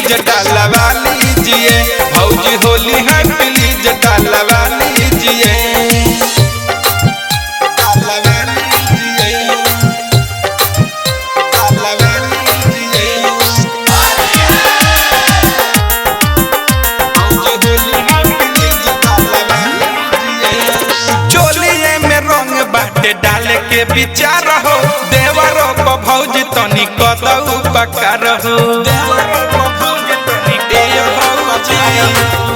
Please डालवा लीजिए भौजी होली है प्लीज डालवा लीजिए। चोलिए में रंग बाटे डाले के विचार हो देवरों को भौजी तनी कदऊ पकार हो।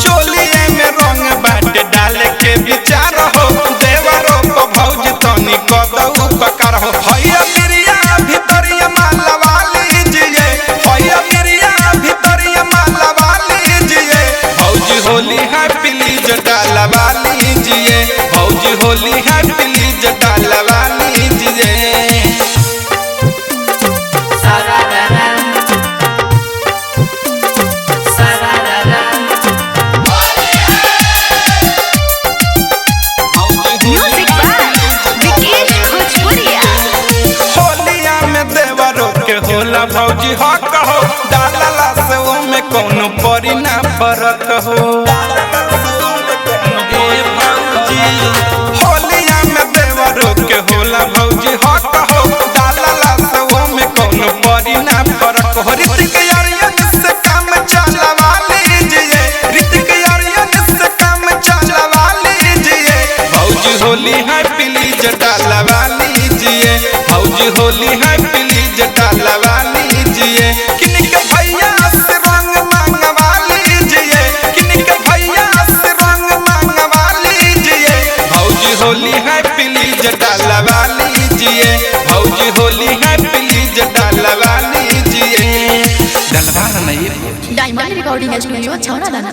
चोलिए में रंग बाटे डाले के विचार हो देवरों को भौजी तनी कदऊ पकार हो। भैया मिरिया भितरिया मालवा लीजिए भैया मिरिया भितरिया मालवा लीजिए भौजी होली है प्लीज डालवा लीजिए भौजी होली है प्लीज डालवा लीजिए। होलिया में देवरों के होला भौजी हक हो डालला से में कौनो परी ना फरक हो। होलिया में देवरों के होला भौजी हक हो डालला से में कौनो परी ना फरक हो। ऋतिक आर्यन से काम चलवा लीजिए ऋतिक आर्यन से काम चलवा लीजिए भौजी होली है प्लीज डालवा लीजिए भौजी होली है प्लीज डालवा लीजिए। किनके भैया से रंग मांगवा लीजिए किनके भैया से रंग मांगवा लीजिए भौजी होली है प्लीज डालवा लीजिए भौजी होली है प्लीज डालवा लीजिए। डालवा नहीं डायमंड रिकॉर्डिंग है जो छौड़ा दाना।